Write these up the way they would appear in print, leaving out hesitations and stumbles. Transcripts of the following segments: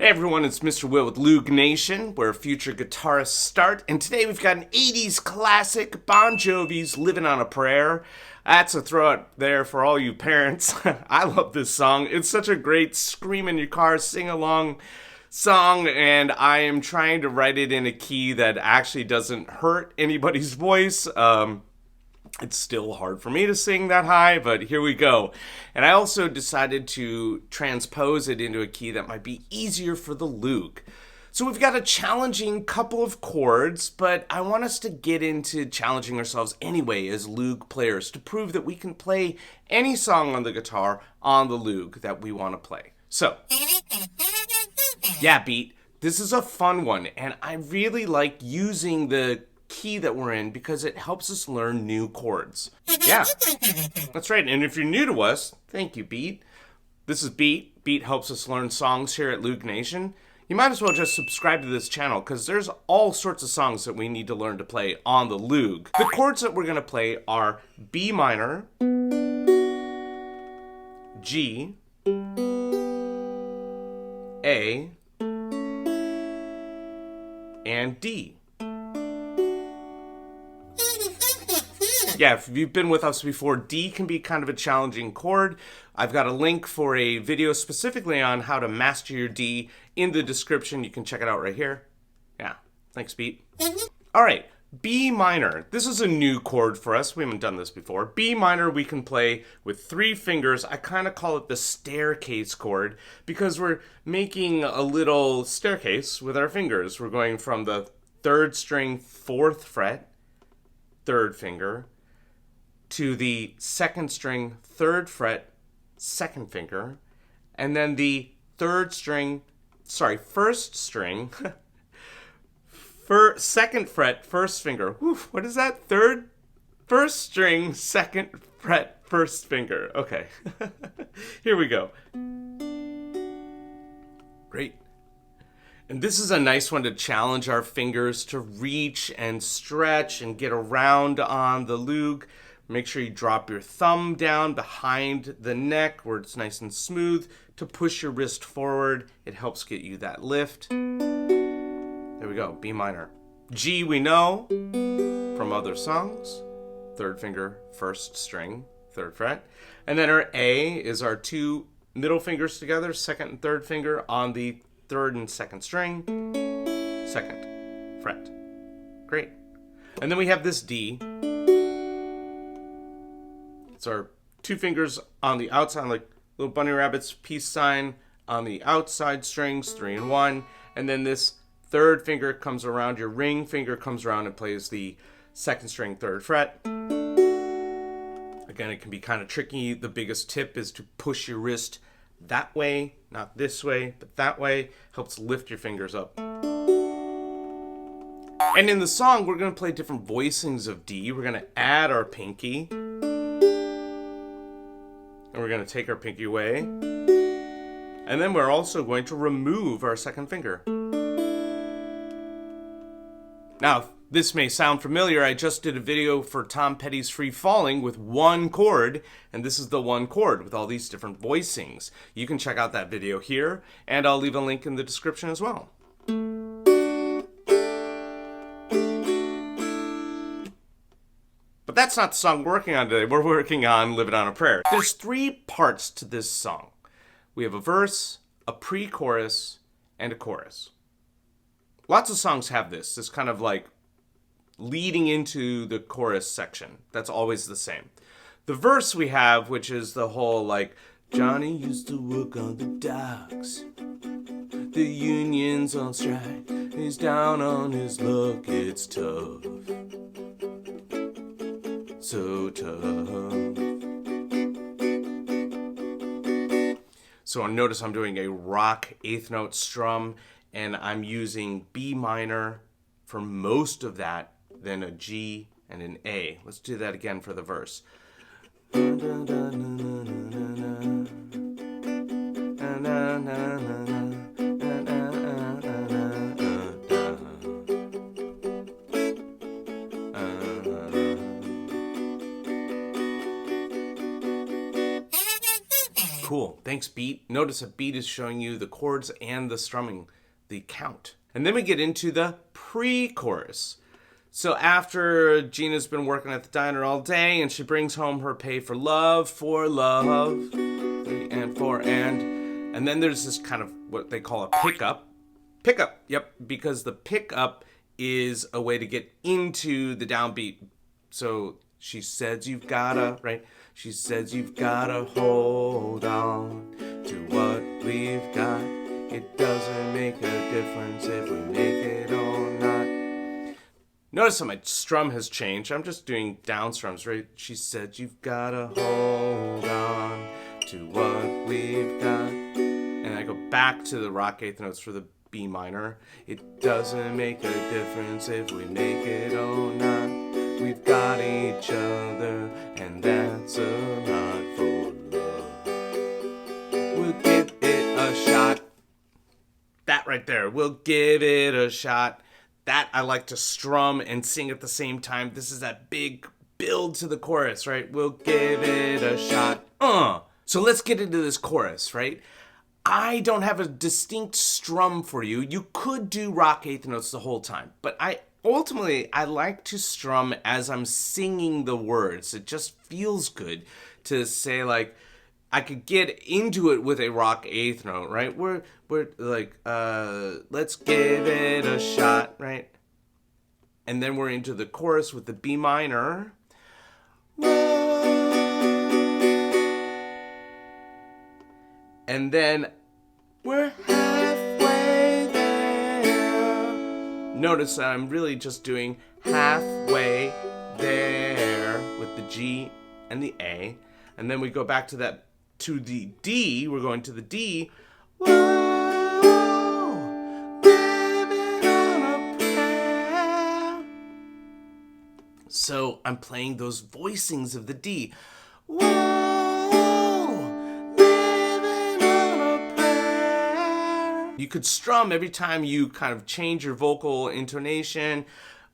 Hey everyone, it's Mr. Will with Loog Nation, where future guitarists start. And today we've got an 80s classic, Bon Jovi's Livin' on a Prayer. That's a throw out there for all you parents. I love this song. It's such a great scream in your car, sing along song, and I am trying to write it in a key that actually doesn't hurt anybody's voice. It's still hard for me to sing that high, but here we go. And I also decided to transpose it into a key that might be easier for the Loog. So we've got a challenging couple of chords, but I want us to get into challenging ourselves anyway as Loog players to prove that we can play any song on the guitar on the Loog that we want to play. So, yeah, beat. This is a fun one, and I really like using the key that we're in because it helps us learn new chords. Yeah, that's right. And if you're new to us, thank you, Beat. This is Beat. Beat helps us learn songs here at Loog Nation. You might as well just subscribe to this channel because there's all sorts of songs that we need to learn to play on the Loog. The chords that we're going to play are B minor, G, A, and D. Yeah, if you've been with us before, D can be kind of a challenging chord. I've got a link for a video specifically on how to master your D in the description. You can check it out right here. Yeah, thanks, Pete. All right, B minor. This is a new chord for us. We haven't done this before. B minor we can play with 3 fingers. I kind of call it the staircase chord because we're making a little staircase with our fingers. We're going from the 3rd string, 4th fret, 3rd finger, to the 2nd string, 3rd fret, 2nd finger, and then the 1st string, 2nd fret, 1st finger. Oof, what is that? 1st string, 2nd fret, 1st finger. Okay, here we go. Great. And this is a nice one to challenge our fingers to reach and stretch and get around on the Loog. Make sure you drop your thumb down behind the neck where it's nice and smooth to push your wrist forward. It helps get you that lift. There we go, B minor. G we know from other songs. 3rd finger, 1st string, 3rd fret. And then our A is our 2 middle fingers together, 2nd and 3rd finger on the 3rd and 2nd string, 2nd fret. Great. And then we have this D. It's our 2 fingers on the outside, like little bunny rabbits, peace sign on the outside strings, 3 and 1. And then this 3rd finger comes around, your ring finger comes around and plays the 2nd string, 3rd fret. Again, it can be kind of tricky. The biggest tip is to push your wrist that way, not this way, but that way. Helps lift your fingers up. And in the song, we're going to play different voicings of D. We're going to add our pinky. And we're going to take our pinky away. And then we're also going to remove our 2nd finger. Now, this may sound familiar. I just did a video for Tom Petty's Free Falling with 1 chord, and this is the 1 chord with all these different voicings. You can check out that video here, and I'll leave a link in the description as well. But that's not the song we're working on today. We're working on Livin' on a Prayer. There's 3 parts to this song. We have a verse, a pre-chorus, and a chorus. Lots of songs have this. It's kind of like leading into the chorus section. That's always the same. The verse we have, which is the whole like, Johnny used to work on the docks. The union's on strike. He's down on his luck. It's tough. So tough. So notice I'm doing a rock 8th note strum, and I'm using B minor for most of that, then a G and an A. Let's do that again for the verse. Cool. Thanks, beat. Notice a beat is showing you the chords and the strumming, the count. And then we get into the pre-chorus. So after Gina's been working at the diner all day and she brings home her pay for love, 3 and 4, and then there's this kind of what they call a pickup. Pickup, yep, because the pickup is a way to get into the downbeat. So she says you've gotta, right? She says you've gotta hold on to what we've got. It doesn't make a difference if we make it or not. Notice how my strum has changed. I'm just doing down strums, right? She said you've gotta hold on to what we've got. And I go back to the rock eighth notes for the B minor. It doesn't make a difference if we make it or not. We've got each other, and that's a lot for love. We'll give it a shot. That right there. We'll give it a shot. That I like to strum and sing at the same time. This is that big build to the chorus, right? We'll give it a shot. So let's get into this chorus, right? I don't have a distinct strum for you. You could do rock eighth notes the whole time, but I like to strum as I'm singing the words. It just feels good to say, like, I could get into it with a rock eighth note, right? We're like, let's give it a shot, right? And then we're into the chorus with the B minor. And then we're halfway there. Notice that I'm really just doing halfway there with the G and the A. And then we go back to that, to the D. We're going to the D. Whoa, living on a prayer. So I'm playing those voicings of the D. Whoa, living on a prayer. You could strum every time you kind of change your vocal intonation.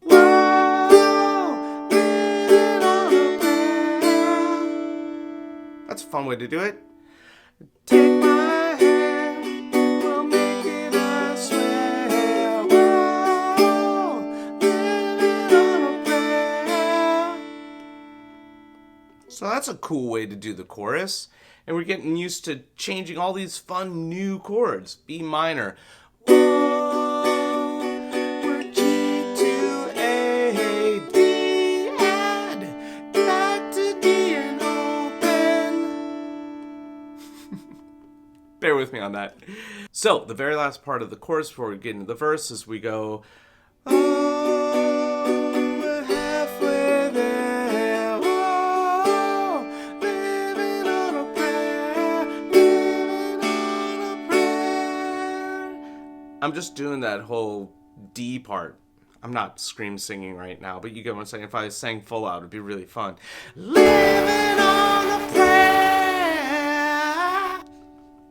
Whoa, living on a prayer. That's a fun way to do it. Take my hand, we'll make it, I swear. Whoa, living on a prayer. So that's a cool way to do the chorus. And we're getting used to changing all these fun new chords. B minor. Whoa, we're G to A, D, add, back to D and open. Bear with me on that. So, the very last part of the chorus before we get into the verse is we go, oh, we're halfway there. Whoa, living on a prayer, living on a prayer. I'm just doing that whole D part. I'm not scream singing right now, but you get what I'm saying. If I sang full out, it'd be really fun. Living on a prayer.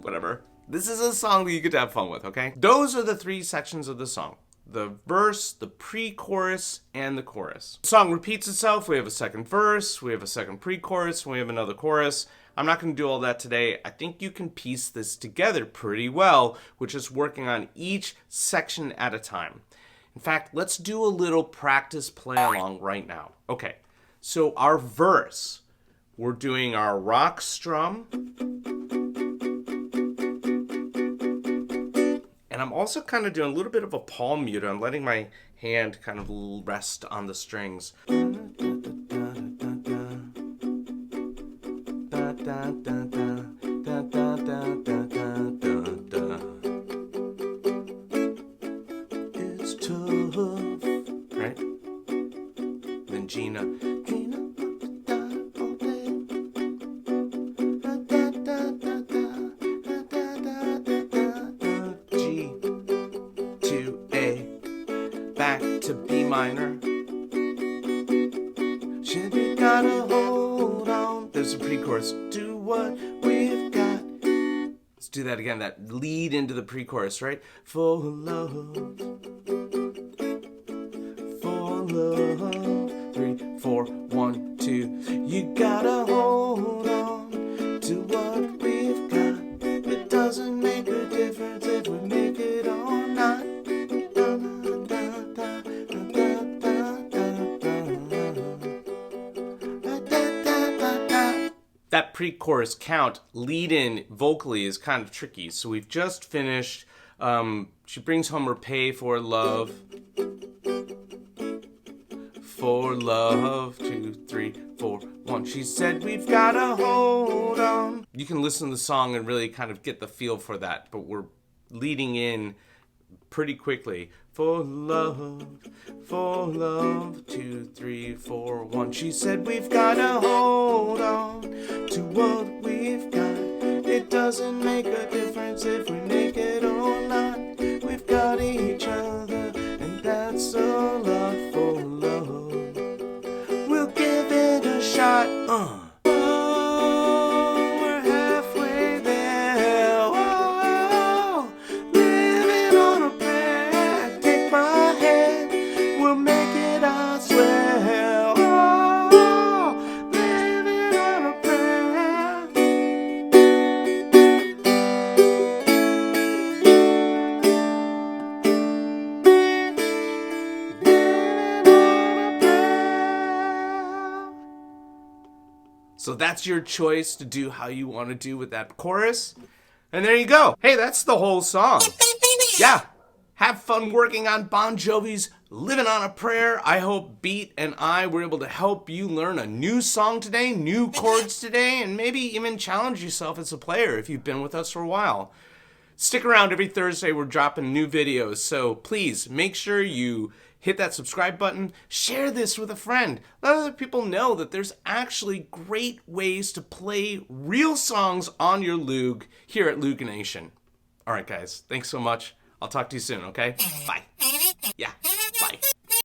Whatever. This is a song that you get to have fun with, okay? Those are the three sections of the song. The verse, the pre-chorus, and the chorus. The song repeats itself. We have a second verse, we have a second pre-chorus, and we have another chorus. I'm not going to do all that today. I think you can piece this together pretty well, which is working on each section at a time. In fact, let's do a little practice play along right now. Okay, so our verse, we're doing our rock strum. And I'm also kind of doing a little bit of a palm mute. I'm letting my hand kind of rest on the strings. It's tough, right? Then Gina. Back to B minor. Should we gotta hold on? There's a pre-chorus. Do what we've got. Let's do that again. That lead into the pre-chorus, right? For love. For love. 3, 4, 1, 2. You gotta hold on to what we've that pre-chorus count lead-in vocally is kind of tricky. So we've just finished, she brings home her pay for love. For love, 2, 3, 4, 1. She said we've gotta hold on. You can listen to the song and really kind of get the feel for that, but we're leading in pretty quickly. For love, 2, 3, 4, 1. She said we've gotta hold on to what we've got. It doesn't make a difference if we make it or not. We've got each other, and that's a lot for love. We'll give it a shot. Oh, we're halfway there. Oh, living on a prayer. Take my hand, we'll make it, I swear. Oh, living on a prayer. So that's your choice to do how you want to do with that chorus. And there you go. Hey, that's the whole song. Yeah. Have fun working on Bon Jovi's Livin' on a Prayer. I hope Beat and I were able to help you learn a new song today, new chords today, and maybe even challenge yourself as a player if you've been with us for a while. Stick around. Every Thursday we're dropping new videos, so please make sure you hit that subscribe button, share this with a friend. Let other people know that there's actually great ways to play real songs on your Loog here at Loog Nation. All right, guys, thanks so much. I'll talk to you soon, okay? Bye. Yeah.